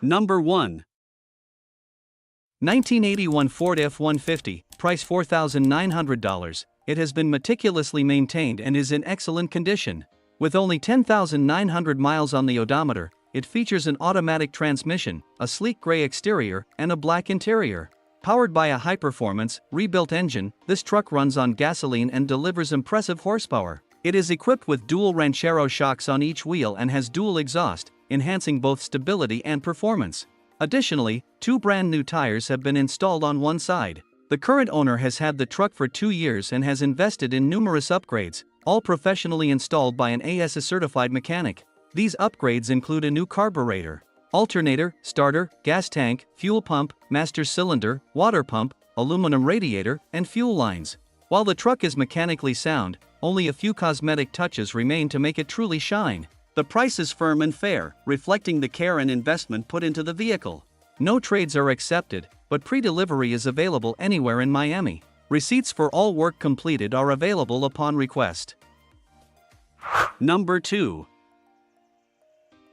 Number 1. 1981 Ford F150, price $4,900. It has been meticulously maintained and is in excellent condition. With only 10,900 miles on the odometer, it features an automatic transmission, a sleek gray exterior, and a black interior. Powered by a high-performance, rebuilt engine, this truck runs on gasoline and delivers impressive horsepower. It is equipped with dual Ranchero shocks on each wheel and has dual exhaust, enhancing both stability and performance. Additionally, 2 brand new tires have been installed on one side. The current owner has had the truck for 2 years and has invested in numerous upgrades, all professionally installed by an AS certified mechanic. These upgrades include a new carburetor, alternator, starter, gas tank, fuel pump, master cylinder, water pump, aluminum radiator, and fuel lines. While the truck is mechanically sound, only a few cosmetic touches remain to make it truly shine. The price is firm and fair, reflecting the care and investment put into the vehicle. No trades are accepted, but pre-delivery is available anywhere in Miami. Receipts for all work completed are available upon request. Number 2.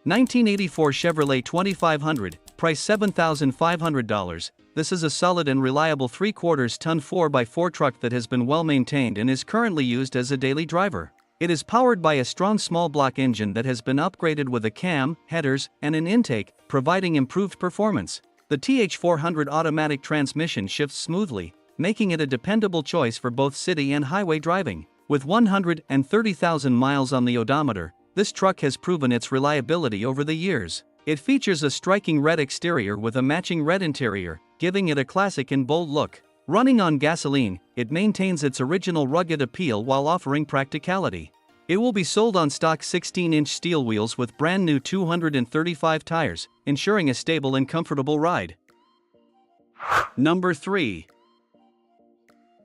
1984 Chevrolet 2500, price $7,500. This is a solid and reliable 3/4-ton 4x4 truck that has been well maintained and is currently used as a daily driver. It is powered by a strong small block engine that has been upgraded with a cam, headers, and an intake, providing improved performance. The TH400 automatic transmission shifts smoothly, making it a dependable choice for both city and highway driving. With 130,000 miles on the odometer, this truck has proven its reliability over the years. It features a striking red exterior with a matching red interior, giving it a classic and bold look. Running on gasoline, it maintains its original rugged appeal while offering practicality. It will be sold on stock 16-inch steel wheels with brand new 235 tires, ensuring a stable and comfortable ride. Number 3.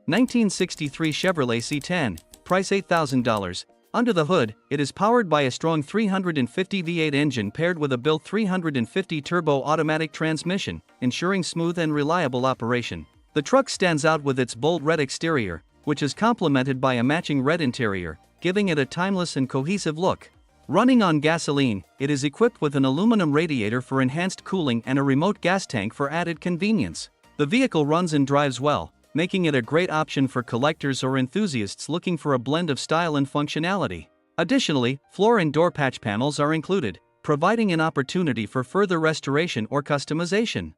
1963 Chevrolet C10, price $8,000. Under the hood, it is powered by a strong 350 V8 engine paired with a built 350 turbo automatic transmission, ensuring smooth and reliable operation. The truck stands out with its bold red exterior, which is complemented by a matching red interior, giving it a timeless and cohesive look. Running on gasoline, it is equipped with an aluminum radiator for enhanced cooling and a remote gas tank for added convenience. The vehicle runs and drives well, making it a great option for collectors or enthusiasts looking for a blend of style and functionality. Additionally, floor and door patch panels are included, providing an opportunity for further restoration or customization.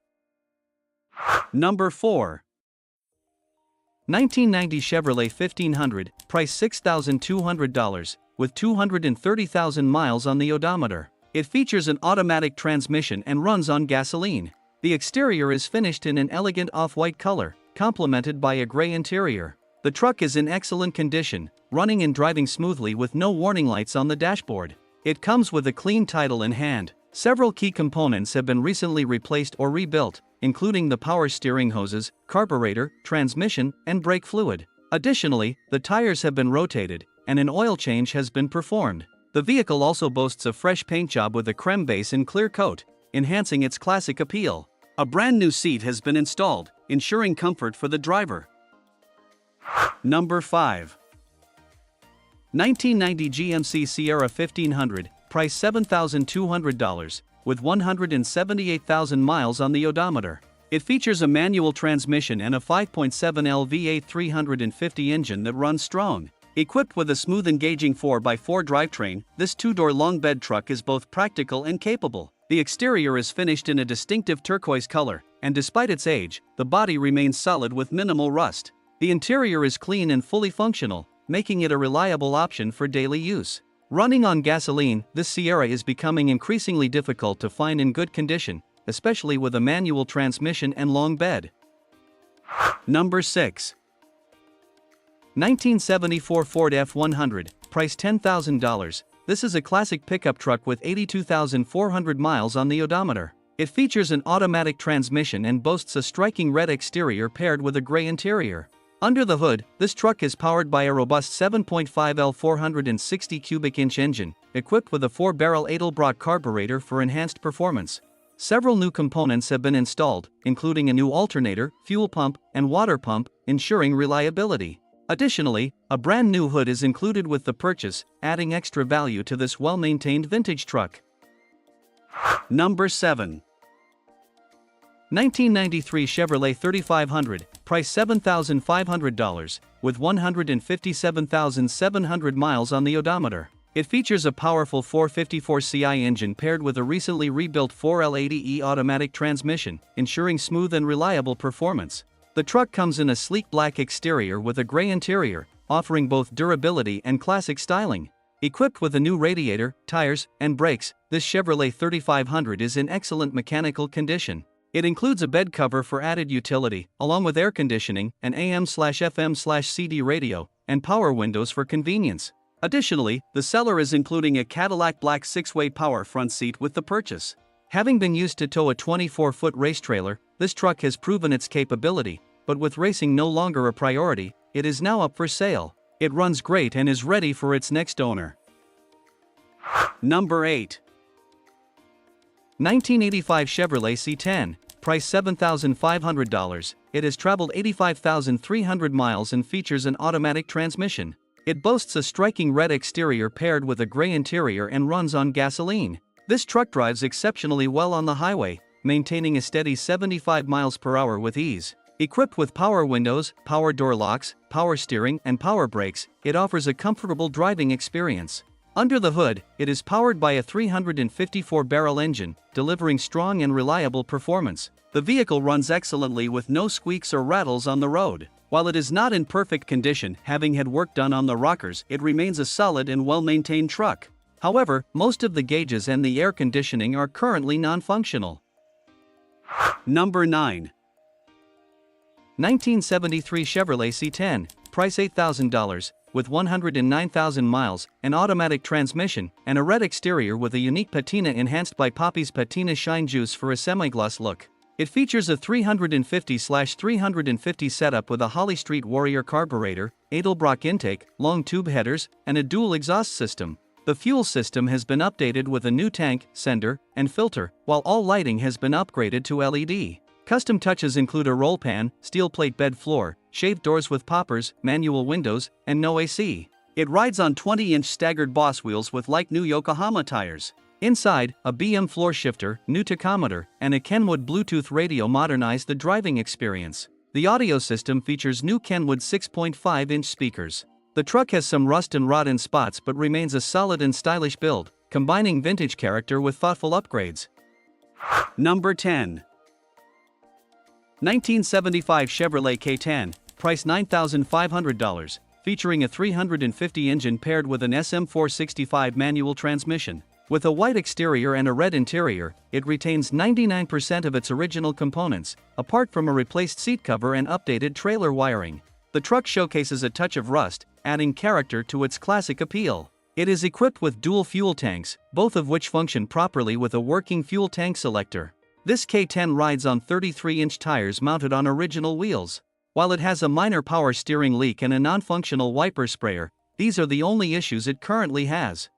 Number 4. 1990 Chevrolet 1500, price $6,200, with 230,000 miles on the odometer. It features an automatic transmission and runs on gasoline. The exterior is finished in an elegant off-white color, complemented by a gray interior. The truck is in excellent condition, running and driving smoothly with no warning lights on the dashboard. It comes with a clean title in hand. Several key components have been recently replaced or rebuilt, including the power steering hoses, carburetor, transmission, and brake fluid. Additionally, the tires have been rotated, and an oil change has been performed. The vehicle also boasts a fresh paint job with a creme base and clear coat, enhancing its classic appeal. A brand new seat has been installed, ensuring comfort for the driver. Number 5. 1990 GMC Sierra 1500, price $7,200, with 178,000 miles on the odometer. It features a manual transmission and a 5.7L V8 350 engine that runs strong. Equipped with a smooth engaging 4x4 drivetrain, this 2-door long bed truck is both practical and capable. The exterior is finished in a distinctive turquoise color, and despite its age, the body remains solid with minimal rust. The interior is clean and fully functional, making it a reliable option for daily use. Running on gasoline, this Sierra is becoming increasingly difficult to find in good condition, especially with a manual transmission and long bed. Number 6. 1974 Ford F100, price $10,000. This is a classic pickup truck with 82,400 miles on the odometer. It features an automatic transmission and boasts a striking red exterior paired with a gray interior. Under the hood, this truck is powered by a robust 7.5L 460 cubic inch engine, equipped with a 4-barrel Edelbrock carburetor for enhanced performance. Several new components have been installed, including a new alternator, fuel pump, and water pump, ensuring reliability. Additionally, a brand new hood is included with the purchase, adding extra value to this well-maintained vintage truck. Number 7. 1993 Chevrolet 3500, price $7,500, with 157,700 miles on the odometer. It features a powerful 454 Ci engine paired with a recently rebuilt 4L80E automatic transmission, ensuring smooth and reliable performance. The truck comes in a sleek black exterior with a gray interior, offering both durability and classic styling. Equipped with a new radiator, tires, and brakes, this Chevrolet 3500 is in excellent mechanical condition. It includes a bed cover for added utility, along with air conditioning, an AM/FM/CD radio, and power windows for convenience. Additionally, the seller is including a Cadillac Black 6-way power front seat with the purchase. Having been used to tow a 24-foot race trailer, this truck has proven its capability, but with racing no longer a priority, it is now up for sale. It runs great and is ready for its next owner. Number 8. 1985 Chevrolet C10, price $7,500. It has traveled 85,300 miles and features an automatic transmission. It boasts a striking red exterior paired with a gray interior and runs on gasoline. This truck drives exceptionally well on the highway, maintaining a steady 75 miles per hour with ease. Equipped with power windows, power door locks, power steering, and power brakes, it offers a comfortable driving experience. Under the hood, it is powered by a 354-barrel engine, delivering strong and reliable performance. The vehicle runs excellently with no squeaks or rattles on the road. While it is not in perfect condition, having had work done on the rockers, it remains a solid and well-maintained truck. However, most of the gauges and the air conditioning are currently non-functional. Number 9. 1973 Chevrolet C10, price $8,000, with 109,000 miles, an automatic transmission, and a red exterior with a unique patina enhanced by Poppy's Patina Shine Juice for a semi-gloss look. It features a 350/350 setup with a Holly Street Warrior carburetor, Edelbrock intake, long tube headers, and a dual exhaust system. The fuel system has been updated with a new tank, sender, and filter, while all lighting has been upgraded to LED. Custom touches include a roll pan, steel plate bed floor, shaved doors with poppers, manual windows, and no AC. It rides on 20-inch staggered Boss wheels with like-new Yokohama tires. Inside, a BM floor shifter, new tachometer, and a Kenwood Bluetooth radio modernize the driving experience. The audio system features new Kenwood 6.5-inch speakers. The truck has some rust and rot in spots but remains a solid and stylish build, combining vintage character with thoughtful upgrades. Number 10. 1975 Chevrolet K10, price $9,500, featuring a 350 engine paired with an SM465 manual transmission. With a white exterior and a red interior, it retains 99% of its original components, apart from a replaced seat cover and updated trailer wiring. The truck showcases a touch of rust, adding character to its classic appeal. It is equipped with dual fuel tanks, both of which function properly with a working fuel tank selector. This K10 rides on 33-inch tires mounted on original wheels. While it has a minor power steering leak and a non-functional wiper sprayer, these are the only issues it currently has.